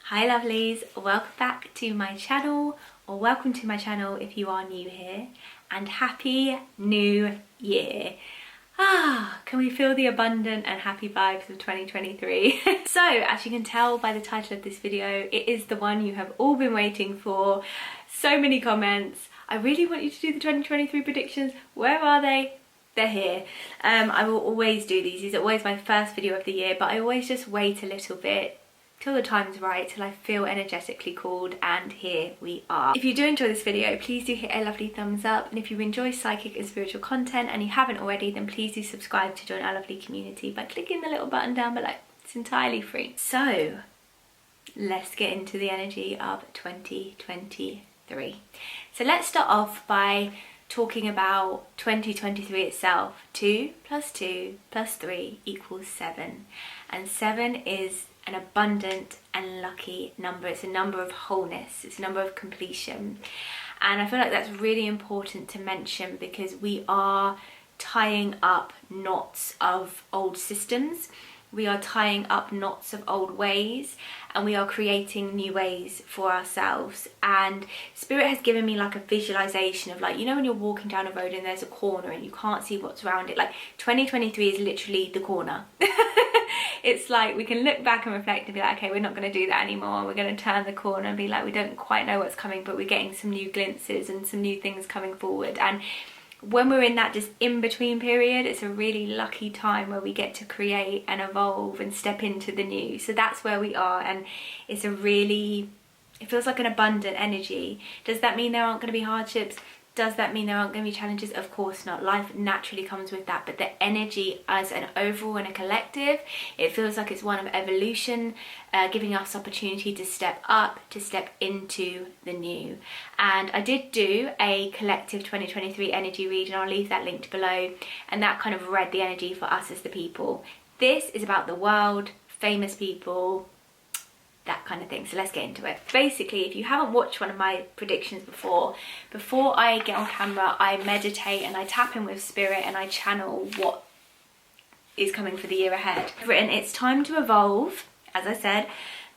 Hi lovelies, welcome back to my channel, or welcome to my channel if you are new here, and happy new year. Can we feel the abundant and happy vibes of 2023? So as you can tell by the title of this video, it is the one you have all been waiting for. So many comments. I really want you to do the 2023 predictions. Where are they? They're here. I will always do these. These are always my first video of the year, but I always just wait a little bit till the time's right, till I feel energetically called, and here we are. If you do enjoy this video, please do hit a lovely thumbs up, and if you enjoy psychic and spiritual content and you haven't already, then please do subscribe to join our lovely community by clicking the little button down below. It's entirely free. So let's get into the energy of 2023. So let's start off by talking about 2023 itself. 2 + 2 + 3 = 7, and 7 is an abundant and lucky number. It's a number of wholeness, it's a number of completion, and I feel like that's really important to mention because we are tying up knots of old systems, we are tying up knots of old ways, and we are creating new ways for ourselves. And Spirit has given me like a visualization of, like, you know when you're walking down a road and there's a corner and you can't see what's around it, like 2023 is literally the corner. It's like we can look back and reflect and be like, okay, we're not going to do that anymore. We're going to turn the corner and be like, we don't quite know what's coming, but we're getting some new glimpses and some new things coming forward. And when we're in that just in-between period, it's a really lucky time where we get to create and evolve and step into the new. So that's where we are, and it's a really, it feels like an abundant energy. Does that mean there aren't going to be hardships? Does that mean there aren't going to be challenges? Of course not. Life naturally comes with that, but the energy as an overall and a collective, it feels like it's one of evolution, giving us opportunity to step up, to step into the new. And I did do a collective 2023 energy read, and I'll leave that linked below, and that kind of read the energy for us as the people. This is about the world, famous people, that kind of thing. So let's get into it. Basically, if you haven't watched one of my predictions before I get on camera, I meditate and I tap in with spirit and I channel what is coming for the year ahead. I've written, it's time to evolve, as I said,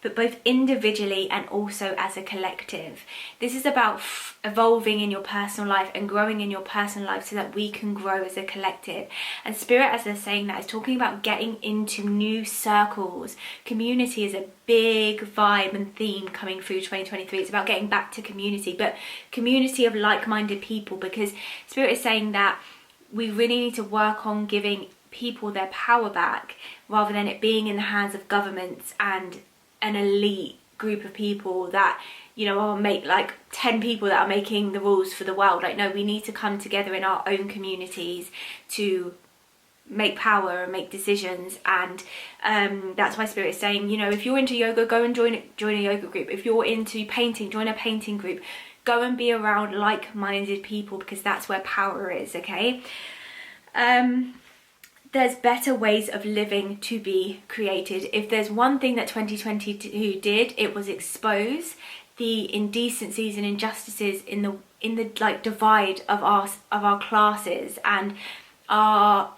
but both individually and also as a collective. This is about evolving in your personal life and growing in your personal life so that we can grow as a collective. And Spirit, as they're saying that, is talking about getting into new circles. Community is a big vibe and theme coming through 2023. It's about getting back to community, but community of like-minded people, because Spirit is saying that we really need to work on giving people their power back rather than it being in the hands of governments and an elite group of people that, you know, I'll make like 10 people that are making the rules for the world. Like, no, we need to come together in our own communities to make power and make decisions. And that's why Spirit is saying, you know, if you're into yoga, go and join a yoga group. If you're into painting, join a painting group. Go and be around like-minded people, because that's where power is, okay? There's better ways of living to be created. If there's one thing that 2022 did, it was expose the indecencies and injustices in the like divide of our classes and our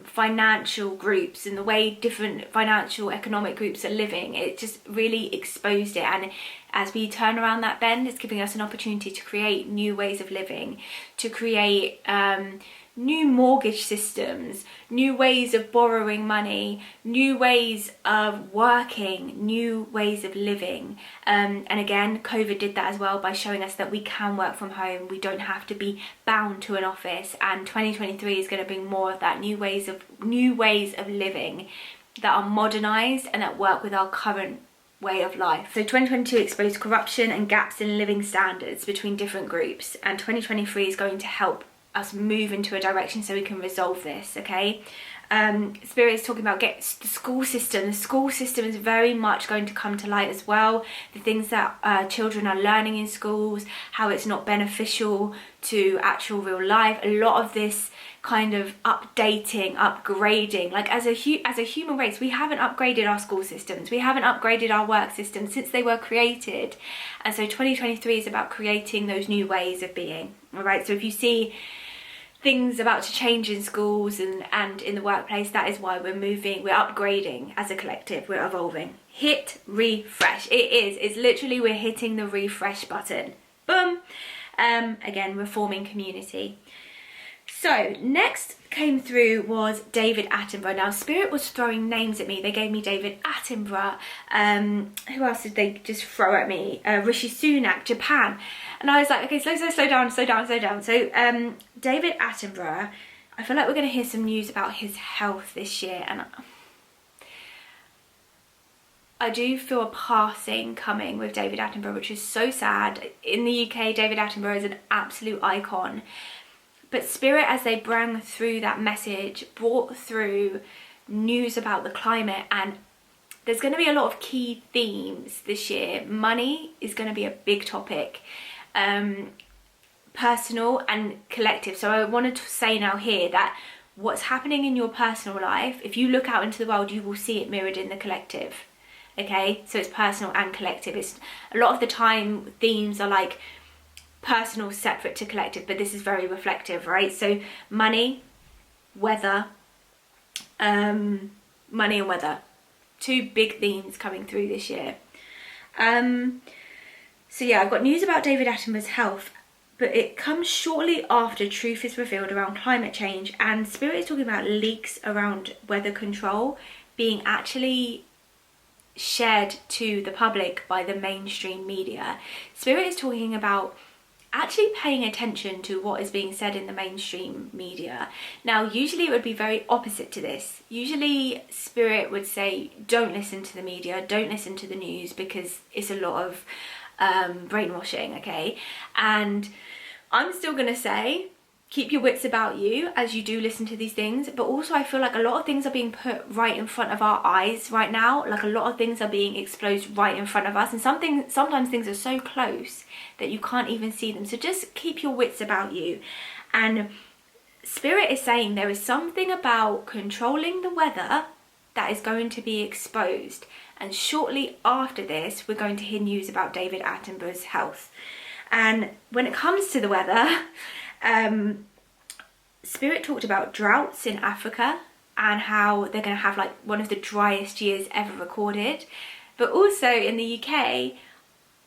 financial groups and the way different financial economic groups are living. It just really exposed it, and as we turn around that bend, it's giving us an opportunity to create new ways of living, to create new mortgage systems, new ways of borrowing money, new ways of working, new ways of living. And again, COVID did that as well by showing us that we can work from home. We don't have to be bound to an office. And 2023 is going to bring more of that, new ways of living that are modernized and that work with our current way of life. So 2022 exposed corruption and gaps in living standards between different groups, and 2023 is going to help us move into a direction so we can resolve this, okay? Spirit is talking about the school system. The school system is very much going to come to light as well. The things that children are learning in schools, how it's not beneficial to actual real life. A lot of this kind of updating, upgrading, like as a human race, we haven't upgraded our school systems, we haven't upgraded our work systems since they were created. And so 2023 is about creating those new ways of being. All right, so if you see things about to change in schools and in the workplace. That is why we're moving, we're upgrading as a collective, we're evolving. Hit refresh. It's literally, we're hitting the refresh button. Boom. Again, we're forming community. So next came through was David Attenborough. Now Spirit was throwing names at me. They gave me David Attenborough. Who else did they just throw at me? Rishi Sunak, Japan. And I was like, okay, slow down. So David Attenborough, I feel like we're going to hear some news about his health this year. And I do feel a passing coming with David Attenborough, which is so sad. In the UK, David Attenborough is an absolute icon. But Spirit, as they brought through that message, brought through news about the climate, and there's going to be a lot of key themes this year. Money is going to be a big topic, personal and collective. So I wanted to say now here that what's happening in your personal life, if you look out into the world, you will see it mirrored in the collective. Okay, so it's personal and collective. It's a lot of the time themes are like personal separate to collective, but this is very reflective, right? So money, weather, money and weather, two big themes coming through this year. So yeah, I've got news about David Attenborough's health, but it comes shortly after truth is revealed around climate change, and Spirit is talking about leaks around weather control being actually shared to the public by the mainstream media. Spirit is talking about actually paying attention to what is being said in the mainstream media. Now, usually it would be very opposite to this. Usually Spirit would say, don't listen to the media, don't listen to the news, because it's a lot of brainwashing, okay? And I'm still gonna say, keep your wits about you as you do listen to these things, but also I feel like a lot of things are being put right in front of our eyes right now. Like a lot of things are being exposed right in front of us, and sometimes things are so close that you can't even see them. So just keep your wits about you. And Spirit is saying there is something about controlling the weather that is going to be exposed. And shortly after this, we're going to hear news about David Attenborough's health. And when it comes to the weather, Spirit talked about droughts in Africa and how they're going to have like one of the driest years ever recorded. But also in the UK,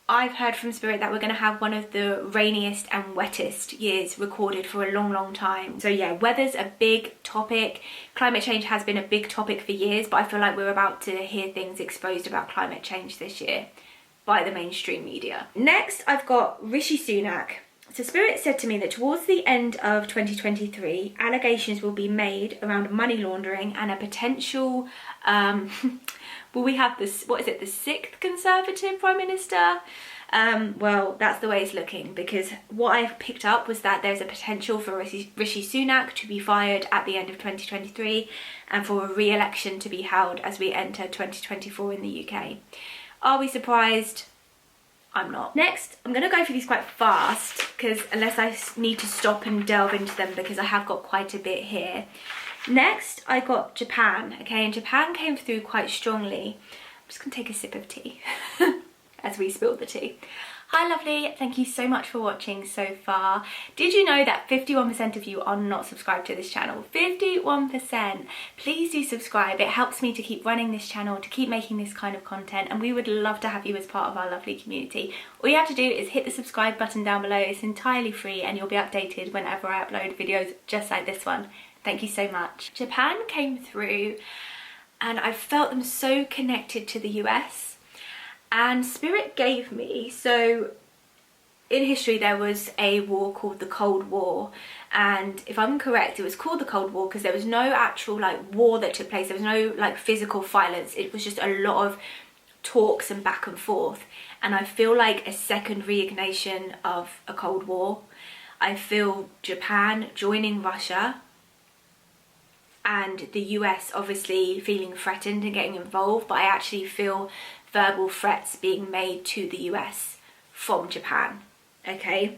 I've heard from Spirit that we're going to have one of the rainiest and wettest years recorded for a long time. So yeah, weather's a big topic. Climate change has been a big topic for years, but I feel like we're about to hear things exposed about climate change this year by the mainstream media. Next, I've got Rishi Sunak. So Spirit said to me that towards the end of 2023, allegations will be made around money laundering and a potential, will we have this, what is it, the 6th Conservative Prime Minister? Well, that's the way it's looking, because what I've picked up was that there's a potential for Rishi Sunak to be fired at the end of 2023 and for a re-election to be held as we enter 2024 in the UK. Are we surprised? I'm not. Next, I'm going to go through these quite fast, because unless I need to stop and delve into them, because I have got quite a bit here. Next, I got Japan, okay, and Japan came through quite strongly. I'm just going to take a sip of tea as we spill the tea. Hi lovely, thank you so much for watching so far. Did you know that 51% of you are not subscribed to this channel? 51%! Please do subscribe, it helps me to keep running this channel, to keep making this kind of content, and we would love to have you as part of our lovely community. All you have to do is hit the subscribe button down below, it's entirely free and you'll be updated whenever I upload videos just like this one. Thank you so much. Japan came through and I felt them so connected to the US. And Spirit gave me, so in history there was a war called the Cold War, and if I'm correct it was called the Cold War because there was no actual like war that took place, there was no like physical violence, it was just a lot of talks and back and forth. And I feel like a second reignition of a Cold War. I feel Japan joining Russia and the US obviously feeling threatened and getting involved, but I actually feel verbal threats being made to the US from Japan, okay?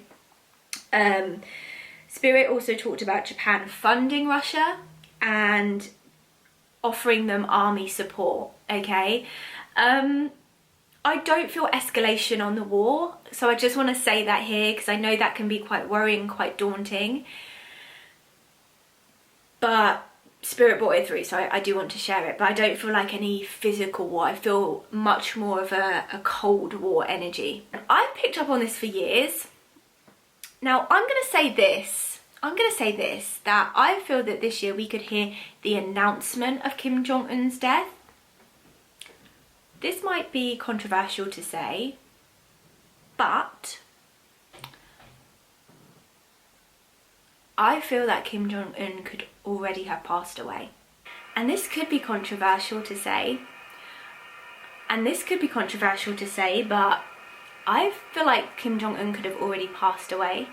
Spirit also talked about Japan funding Russia and offering them army support, okay? I don't feel escalation on the war, so I just want to say that here because I know that can be quite worrying, quite daunting. but Spirit brought it through, so I do want to share it, but I don't feel like any physical war. I feel much more of a Cold War energy. I've picked up on this for years. Now, I'm going to say this, that I feel that this year we could hear the announcement of Kim Jong-un's death. This might be controversial to say, but I feel that Kim Jong-un could already have passed away. And this could be controversial to say, but I feel like Kim Jong-un could have already passed away,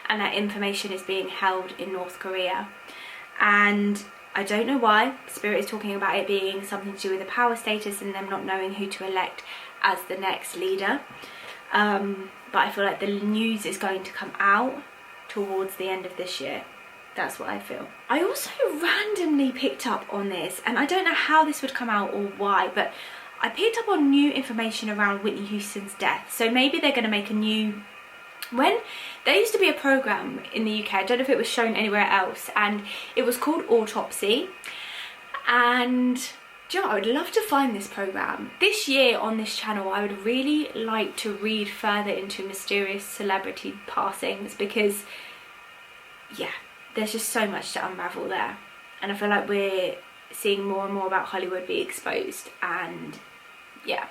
and that information is being held in North Korea. And I don't know why. Spirit is talking about it being something to do with the power status and them not knowing who to elect as the next leader. But I feel like the news is going to come out towards the end of this year. That's what I feel. I also randomly picked up on this, and I don't know how this would come out or why, but I picked up on new information around Whitney Houston's death. So maybe they're going to make a new... When there used to be a program in the UK, I don't know if it was shown anywhere else, and it was called Autopsy. And do you know, I would love to find this program. This year on this channel, I would really like to read further into mysterious celebrity passings, because yeah, there's just so much to unravel there. And I feel like we're seeing more and more about Hollywood be exposed, and yeah.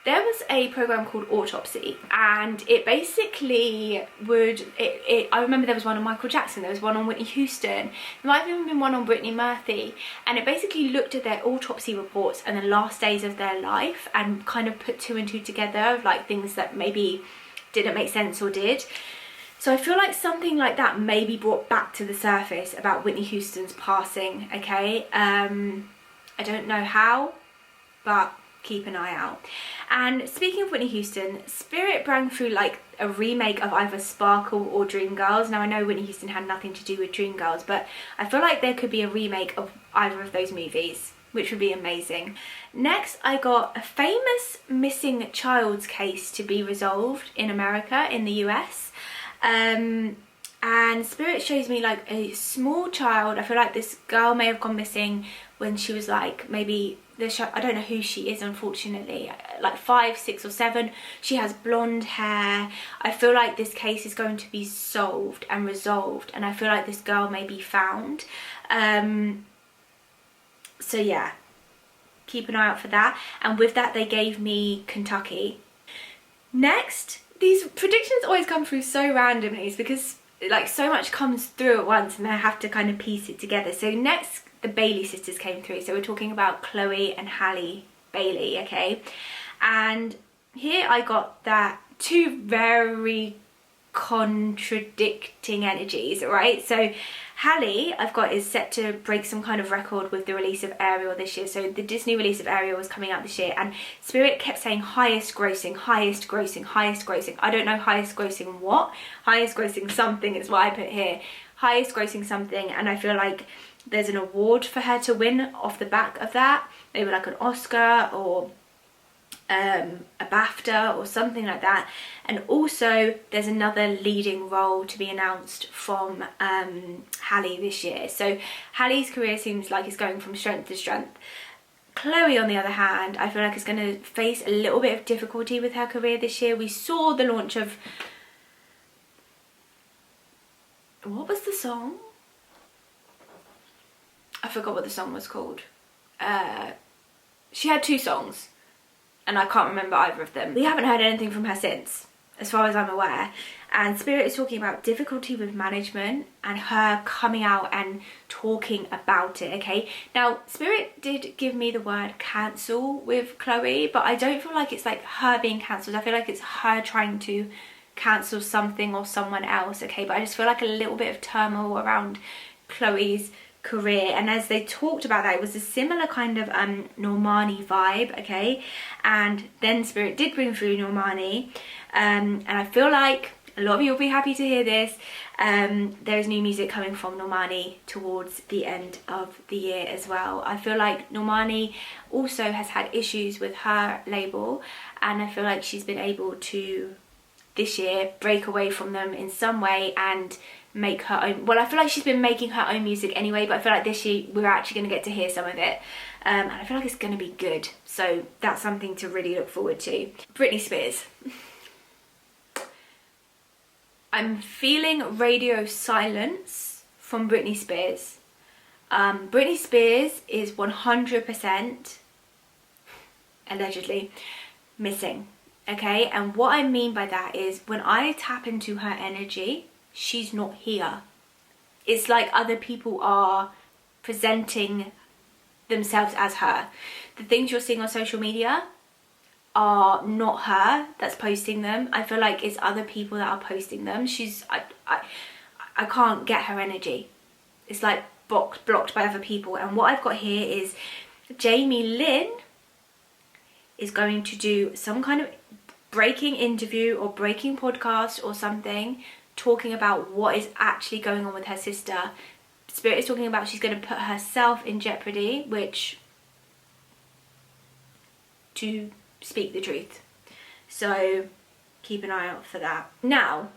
There was a program called Autopsy, and it basically would, I remember there was one on Michael Jackson, there was one on Whitney Houston, there might have even been one on Brittany Murphy, and it basically looked at their autopsy reports and the last days of their life and kind of put two and two together of like things that maybe didn't make sense or did. So I feel like something like that may be brought back to the surface about Whitney Houston's passing, okay? I don't know how, but keep an eye out. And speaking of Whitney Houston, Spirit brought through like a remake of either Sparkle or Dreamgirls. Now I know Whitney Houston had nothing to do with Dreamgirls, but I feel like there could be a remake of either of those movies, which would be amazing. Next, I got a famous missing child's case to be resolved in America, in the US. And Spirit shows me like a small child. I feel like this girl may have gone missing when she was like maybe, I don't know who she is, unfortunately, like 5, 6 or 7. She has blonde hair. I feel like this case is going to be solved and resolved, and I feel like this girl may be found. So yeah, keep an eye out for that. And with that, they gave me Kentucky. Next, these predictions always come through so randomly. It's because like so much comes through at once and I have to kind of piece it together. So next, the Bailey sisters came through. So we're talking about Chloe and Halle Bailey, okay? And here I got that two very contradicting energies, right? So Halle, I've got, is set to break some kind of record with the release of Ariel this year. So the Disney release of Ariel was coming out this year, and Spirit kept saying highest grossing, highest grossing, highest grossing. I don't know highest grossing what. Highest grossing something is what I put here. Highest grossing something, and I feel like there's an award for her to win off the back of that. Maybe like an Oscar or a BAFTA or something like that. And also there's another leading role to be announced from Halle this year. So Halle's career seems like it's going from strength to strength. Chloe, on the other hand, I feel like is going to face a little bit of difficulty with her career this year. We saw the launch of, what was the song? I forgot what the song was called. She had 2 songs and I can't remember either of them. We haven't heard anything from her since, as far as I'm aware. And Spirit is talking about difficulty with management and her coming out and talking about it, okay? Now, Spirit did give me the word cancel with Chloe, but I don't feel like it's like her being cancelled. I feel like it's her trying to cancel something or someone else, okay? But I just feel like a little bit of turmoil around Chloe's career, and as they talked about that, it was a similar kind of Normani vibe, okay? And then Spirit did bring through Normani, and I feel like a lot of you will be happy to hear this. There is new music coming from Normani towards the end of the year as well. I feel like Normani also has had issues with her label, and I feel like she's been able to this year break away from them in some way and make her own. Well, I feel like she's been making her own music anyway, but I feel like this year we're actually going to get to hear some of it. And I feel like it's going to be good. So that's something to really look forward to. Britney Spears. I'm feeling radio silence from Britney Spears. Britney Spears is 100% allegedly missing. Okay, and what I mean by that is when I tap into her energy, she's not here. It's like other people are presenting themselves as her. The things you're seeing on social media are not her that's posting them. I feel like it's other people that are posting them. I can't get her energy. It's like blocked by other people. And what I've got here is Jamie Lynn is going to do some kind of breaking interview or breaking podcast or something, talking about what is actually going on with her sister. Spirit is talking about she's going to put herself in jeopardy, which, to speak the truth. So keep an eye out for that. Now,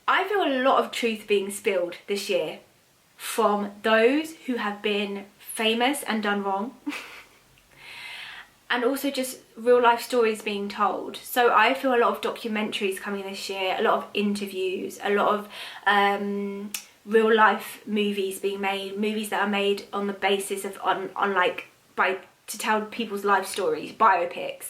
I feel a lot of truth being spilled this year from those who have been famous and done wrong. And also just real life stories being told. So I feel a lot of documentaries coming this year, a lot of interviews, a lot of real life movies being made, movies that are made on the basis of to tell people's life stories, biopics.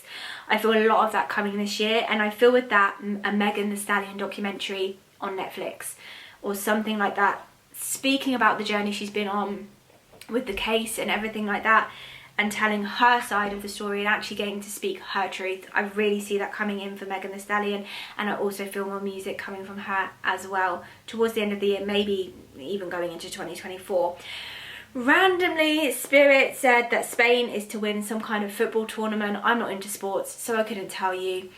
I feel a lot of that coming this year, and I feel with that a Megan Thee Stallion documentary on Netflix or something like that, speaking about the journey she's been on with the case and everything like that, and telling her side of the story and actually getting to speak her truth. I really see that coming in for Megan Thee Stallion, and I also feel more music coming from her as well towards the end of the year, maybe even going into 2024. Randomly, Spirit said that Spain is to win some kind of football tournament. I'm not into sports, so I couldn't tell you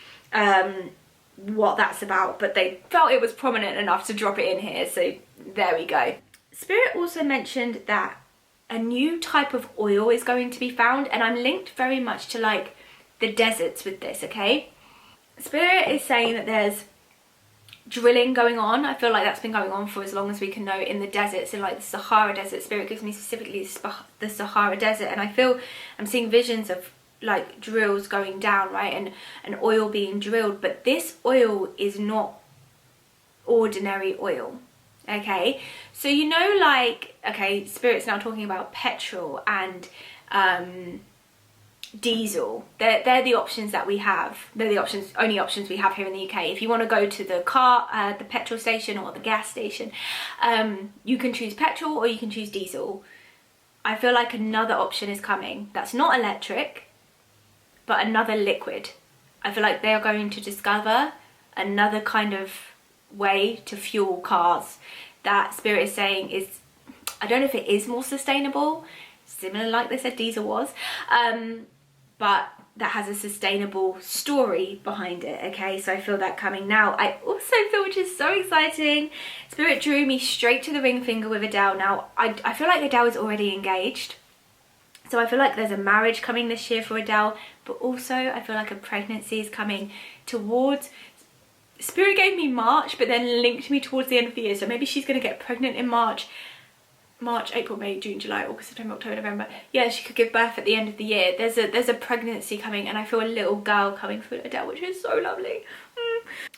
what that's about, but they felt it was prominent enough to drop it in here, so there we go. Spirit also mentioned that a new type of oil is going to be found, and I'm linked very much to like the deserts with this, okay? Spirit is saying that there's drilling going on. I feel like that's been going on for as long as we can know in the deserts, in like the Sahara Desert. Spirit gives me specifically the Sahara Desert, and I feel I'm seeing visions of like drills going down, right, and oil being drilled, but this oil is not ordinary oil. Okay, so you know, like, okay, Spirit's now talking about petrol and diesel. They're the options that we have. They're the only options we have here in the UK. If you want to go to the petrol station or the gas station, you can choose petrol or you can choose diesel. I feel like another option is coming that's not electric, but another liquid. I feel like they are going to discover another kind of way to fuel cars that Spirit is saying is, I don't know if it is more sustainable, similar like they said diesel was, but that has a sustainable story behind it. Okay, so I feel that coming. Now I also feel, which is so exciting, Spirit drew me straight to the ring finger with Adele. Now I feel like Adele is already engaged, so I feel like there's a marriage coming this year for Adele, but also I feel like a pregnancy is coming towards. Spirit gave me March, but then linked me towards the end of the year, so maybe she's going to get pregnant in March, April, May, June, July, August, September, October, November. Yeah, she could give birth at the end of the year. There's a pregnancy coming, and I feel a little girl coming for Adele, which is so lovely.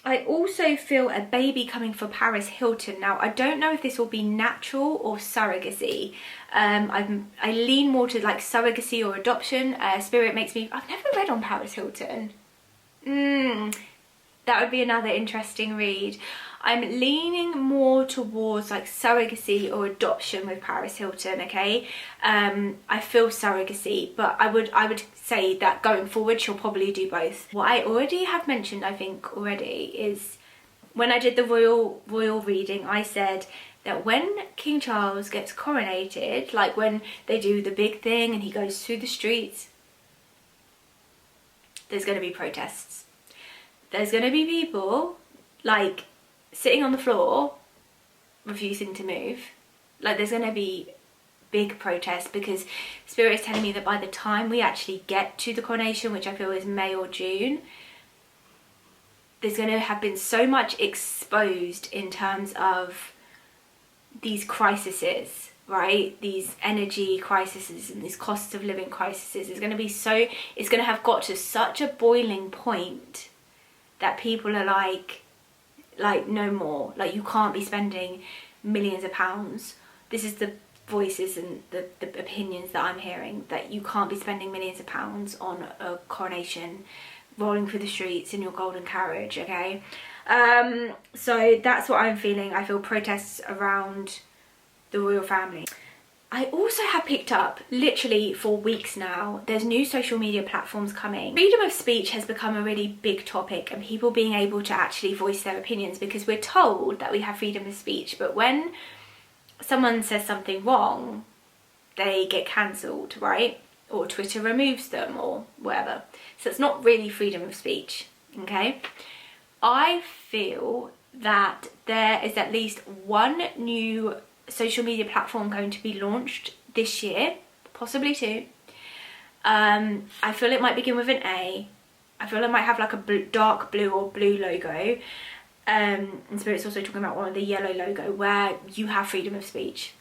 I also feel a baby coming for Paris Hilton. Now, I don't know if this will be natural or surrogacy. I lean more to like surrogacy or adoption. Spirit makes me, I've never read on Paris Hilton. That would be another interesting read. I'm leaning more towards like surrogacy or adoption with Paris Hilton, okay? I feel surrogacy, but I would say that going forward she'll probably do both. What I already have mentioned, I think already, is when I did the royal reading, I said that when King Charles gets coronated, like when they do the big thing and he goes through the streets, there's going to be protests. There's going to be people like sitting on the floor refusing to move. Like there's going to be big protests, because Spirit is telling me that by the time we actually get to the coronation, which I feel is May or June, there's going to have been so much exposed in terms of these crises, right? These energy crises and these cost of living crises is going to be it's going to have got to such a boiling point that people are like no more. Like, you can't be spending millions of pounds. This is the voices and the opinions that I'm hearing, that you can't be spending millions of pounds on a coronation, rolling through the streets in your golden carriage, okay? So that's what I'm feeling. I feel protests around the royal family. I also have picked up, literally for weeks now, there's new social media platforms coming. Freedom of speech has become a really big topic, and people being able to actually voice their opinions, because we're told that we have freedom of speech, but when someone says something wrong, they get cancelled, right? Or Twitter removes them or whatever. So it's not really freedom of speech, okay? I feel that there is at least one new social media platform going to be launched this year, possibly two. I feel it might begin with an A. I feel it might have like a dark blue or blue logo. And Spirit's also talking about one with the yellow logo, where you have freedom of speech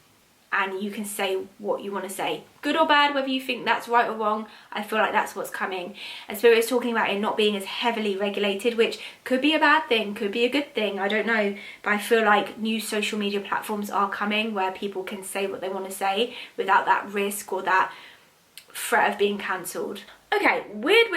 and you can say what you want to say, good or bad, whether you think that's right or wrong. I feel like that's what's coming. And Spirit is talking about it not being as heavily regulated, which could be a bad thing, could be a good thing, I don't know. But I feel like new social media platforms are coming where people can say what they want to say without that risk or that threat of being cancelled. Okay, weird,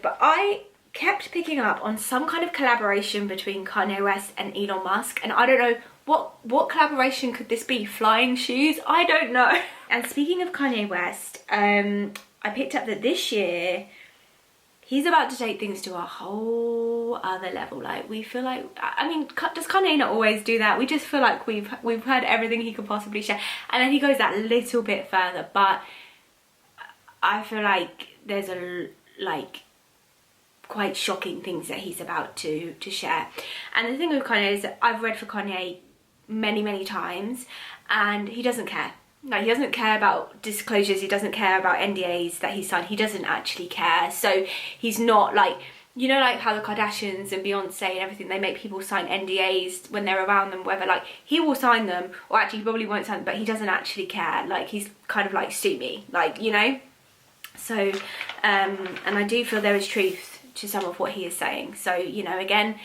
but I kept picking up on some kind of collaboration between Kanye West and Elon Musk, and I don't know what collaboration could this be? Flying shoes? I don't know. And speaking of Kanye West, I picked up that this year he's about to take things to a whole other level. Like, we feel like, I mean, does Kanye not always do that? We just feel like we've heard everything he could possibly share, and then he goes that little bit further. But I feel like there's quite shocking things that he's about to share. And the thing with Kanye is that I've read for Kanye many times, and he doesn't care. Like, he doesn't care about disclosures, he doesn't care about NDAs that he signed, he doesn't actually care. So he's not like, you know, like how the Kardashians and Beyonce and everything, they make people sign NDAs when they're around them, whether, like, he will sign them, or actually he probably won't sign them, but he doesn't actually care. Like, he's kind of like, sue me, like, you know. So and I do feel there is truth to some of what he is saying. So, you know, again,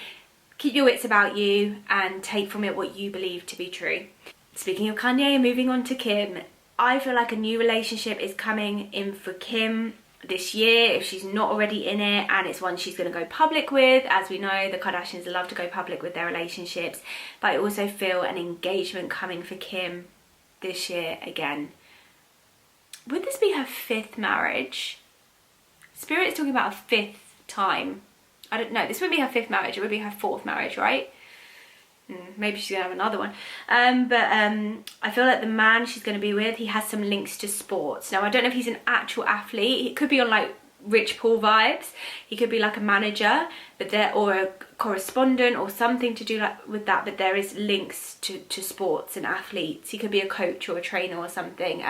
keep your wits about you and take from it what you believe to be true. Speaking of Kanye, moving on to Kim, I feel like a new relationship is coming in for Kim this year, if she's not already in it, and it's one she's going to go public with. As we know, the Kardashians love to go public with their relationships, but I also feel an engagement coming for Kim this year again. Would this be her 5th marriage? Spirit is talking about a 5th time. I don't know, this wouldn't be her 5th marriage, it would be her 4th marriage, right? Maybe she's gonna have another one. I feel like the man she's gonna be with, he has some links to sports. Now, I don't know if he's an actual athlete. He could be on like Rich Paul vibes. He could be like a manager, or a correspondent or something to do with that, but there is links to sports and athletes. He could be a coach or a trainer or something.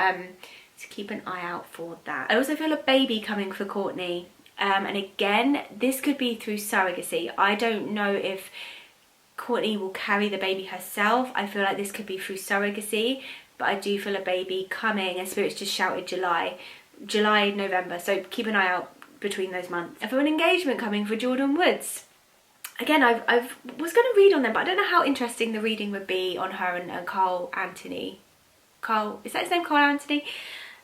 So keep an eye out for that. I also feel a baby coming for Kourtney. And again, this could be through surrogacy. I don't know if Kourtney will carry the baby herself. I feel like this could be through surrogacy, but I do feel a baby coming, and Spirit's just shouted July, November. So keep an eye out between those months. I feel an engagement coming for Jordan Woods. Again, I was going to read on them, but I don't know how interesting the reading would be on her and Carl Anthony. Carl, is that his name, Carl Anthony?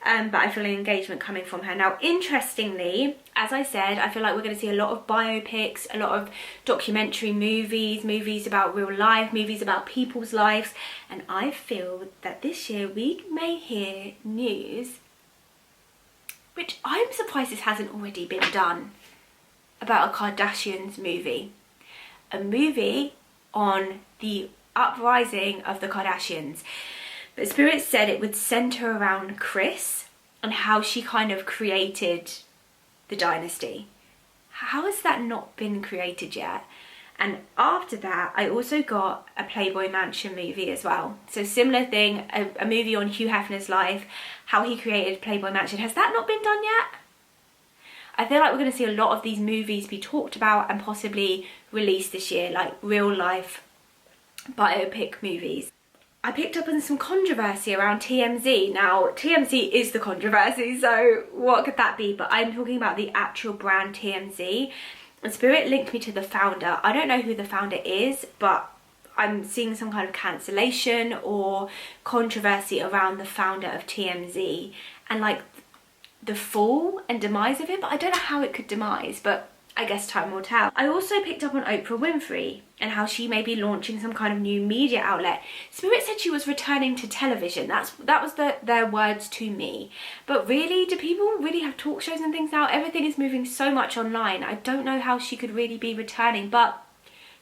But I feel an engagement coming from her. Now, interestingly, as I said, I feel like we're going to see a lot of biopics, a lot of documentary movies about real life, movies about people's lives. And I feel that this year we may hear news, which I'm surprised this hasn't already been done, about a Kardashians movie. A movie on the uprising of the Kardashians. But Spirit said it would centre around Kris and how she kind of created the dynasty. How has that not been created yet? And after that, I also got a Playboy Mansion movie as well. So similar thing, a movie on Hugh Hefner's life, how he created Playboy Mansion. Has that not been done yet? I feel like we're going to see a lot of these movies be talked about and possibly released this year, like real life biopic movies. I picked up on some controversy around TMZ. Now, TMZ is the controversy, so what could that be? But I'm talking about the actual brand TMZ. And Spirit linked me to the founder. I don't know who the founder is, but I'm seeing some kind of cancellation or controversy around the founder of TMZ and like the fall and demise of it. But I don't know how it could demise, but I guess time will tell. I also picked up on Oprah Winfrey and how she may be launching some kind of new media outlet. Spirit said she was returning to television. That was their words to me. But really, do people really have talk shows and things now? Everything is moving so much online. I don't know how she could really be returning, but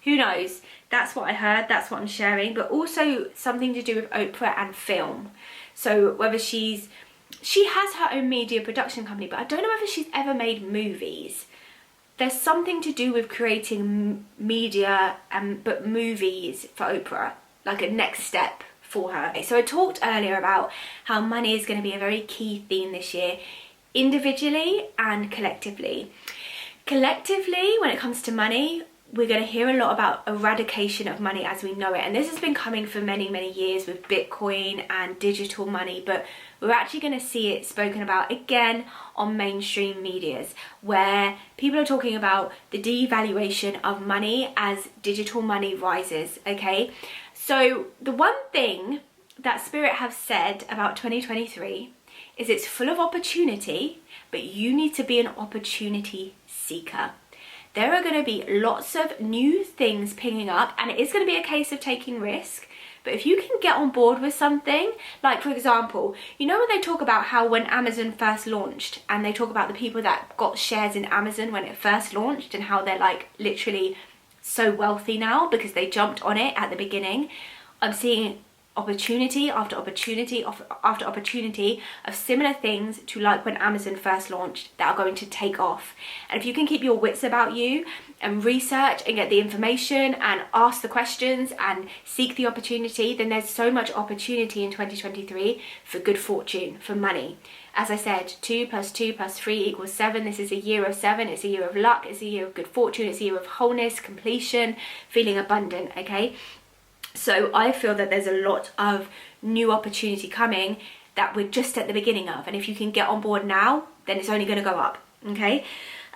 who knows? That's what I heard, that's what I'm sharing. But also something to do with Oprah and film. So whether she has her own media production company, but I don't know whether she's ever made movies. There's something to do with creating media but movies for Oprah, like a next step for her. So I talked earlier about how money is going to be a very key theme this year, individually and collectively. Collectively, when it comes to money, we're going to hear a lot about eradication of money as we know it. And this has been coming for many, many years with Bitcoin and digital money, but we're actually going to see it spoken about again on mainstream medias, where people are talking about the devaluation of money as digital money rises, okay? So the one thing that Spirit have said about 2023 is it's full of opportunity, but you need to be an opportunity seeker. There are going to be lots of new things pinging up, and it is going to be a case of taking risk. But if you can get on board with something, like for example, you know when they talk about how when Amazon first launched, and they talk about the people that got shares in Amazon when it first launched and how they're like literally so wealthy now because they jumped on it at the beginning. I'm seeing opportunity after opportunity after opportunity of similar things to like when Amazon first launched that are going to take off. And if you can keep your wits about you and research and get the information and ask the questions and seek the opportunity, then there's so much opportunity in 2023 for good fortune, for money. As I said, 2 + 2 + 3 = 7. This is a year of 7. It's a year of luck. It's a year of good fortune. It's a year of wholeness, completion, feeling abundant, okay? So I feel that there's a lot of new opportunity coming that we're just at the beginning of. And if you can get on board now, then it's only going to go up, okay?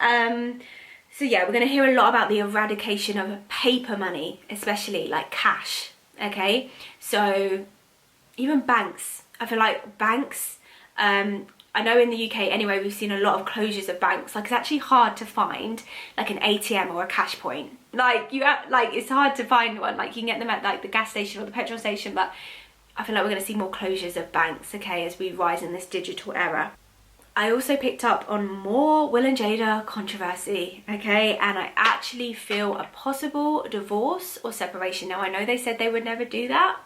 So yeah, we're going to hear a lot about the eradication of paper money, especially like cash, okay? So even banks. I feel like banks, I know in the UK anyway, we've seen a lot of closures of banks. Like it's actually hard to find like an ATM or a cash point. Like it's hard to find one. Like you can get them at like the gas station or the petrol station, but I feel like we're going to see more closures of banks, okay, as we rise in this digital era. I also picked up on more Will and Jada controversy, okay, and I actually feel a possible divorce or separation. Now I know they said they would never do that,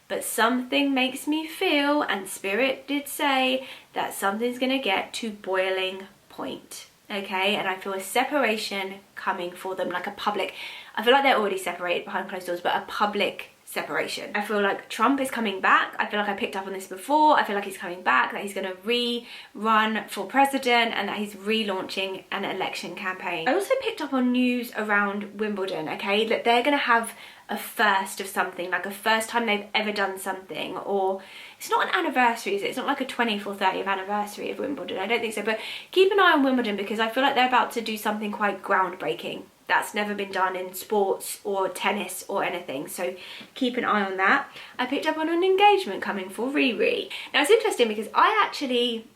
but something makes me feel, and Spirit did say, that something's going to get to boiling point, okay? And I feel a separation coming for them, like a public, I feel like they're already separated behind closed doors, but a public separation. I feel like Trump is coming back. I feel like I picked up on this before. I feel like he's coming back, that he's going to re-run for president and that he's relaunching an election campaign. I also picked up on news around Wimbledon, okay, that they're going to have a first of something, like a first time they've ever done something, or it's not an anniversary, is it? It's not like a 20th or 30th anniversary of Wimbledon, I don't think so, but keep an eye on Wimbledon because I feel like they're about to do something quite groundbreaking that's never been done in sports or tennis or anything, so keep an eye on that. I picked up on an engagement coming for Riri. Now it's interesting because I actually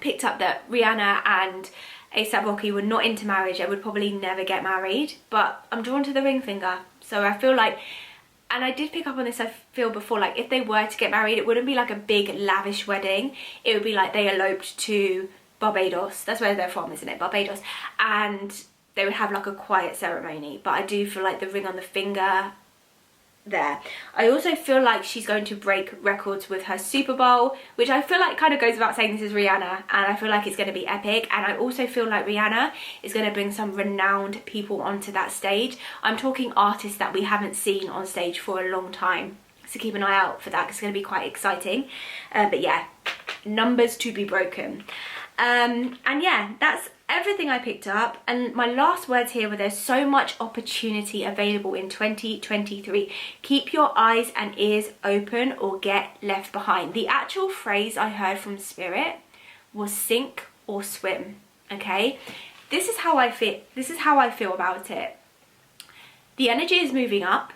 picked up that Rihanna and A$AP Rocky were not into marriage. They would probably never get married, but I'm drawn to the ring finger. So I feel like, and I did pick up on this, I feel before, like if they were to get married, it wouldn't be like a big lavish wedding. It would be like they eloped to Barbados. That's where they're from, isn't it? Barbados. And they would have like a quiet ceremony. But I do feel like the ring on the finger there. I also feel like she's going to break records with her Super Bowl, which I feel like kind of goes without saying, this is Rihanna, and I feel like it's going to be epic. And I also feel like Rihanna is going to bring some renowned people onto that stage. I'm talking artists that we haven't seen on stage for a long time, so keep an eye out for that because it's going to be quite exciting. But yeah, numbers to be broken. And yeah, that's everything I picked up. And my last words here were there's so much opportunity available in 2023. Keep your eyes and ears open or get left behind. The actual phrase I heard from Spirit was sink or swim, okay? This is how I feel about it. The energy is moving up,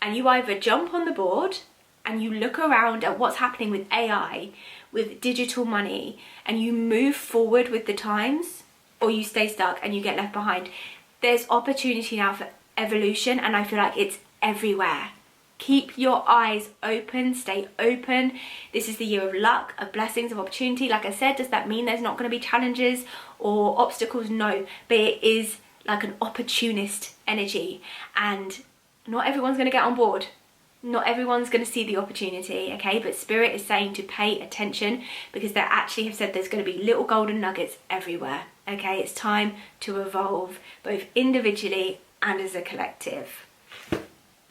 and you either jump on the board and you look around at what's happening with AI, with digital money, and you move forward with the times, or you stay stuck and you get left behind. There's opportunity now for evolution, and I feel like it's everywhere. Keep your eyes open, stay open. This is the year of luck, of blessings, of opportunity. Like I said, does that mean there's not going to be challenges or obstacles? No, but it is like an opportunist energy, and not everyone's going to get on board. Not everyone's going to see the opportunity, okay? But Spirit is saying to pay attention, because they actually have said there's going to be little golden nuggets everywhere, okay? It's time to evolve, both individually and as a collective.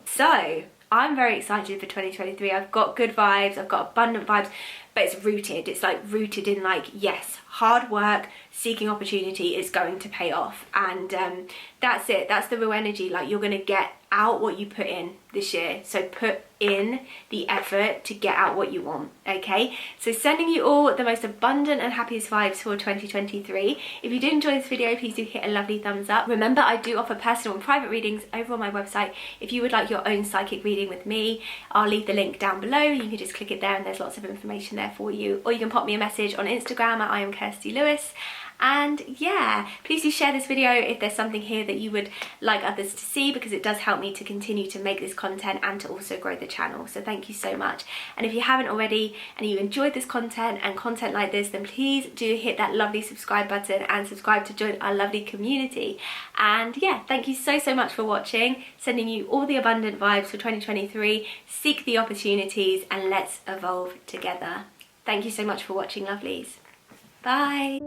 So, I'm very excited for 2023. I've got good vibes, I've got abundant vibes, but it's rooted. It's like rooted in like, yes, hard work, seeking opportunity is going to pay off. And that's it. That's the real energy. Like, you're going to get out what you put in this year. So put in the effort to get out what you want, okay? So sending you all the most abundant and happiest vibes for 2023. If you did enjoy this video, please do hit a lovely thumbs up. Remember, I do offer personal and private readings over on my website. If you would like your own psychic reading with me, I'll leave the link down below. You can just click it there and there's lots of information there for you. Or you can pop me a message on Instagram at I am Kirsty Lewis. And yeah, please do share this video if there's something here that you would like others to see, because it does help me to continue to make this content and to also grow the channel. So thank you so much. And if you haven't already and you enjoyed this content and content like this, then please do hit that lovely subscribe button and subscribe to join our lovely community. And yeah, thank you so much for watching. Sending you all the abundant vibes for 2023. Seek the opportunities and let's evolve together. Thank you so much for watching, lovelies. Bye.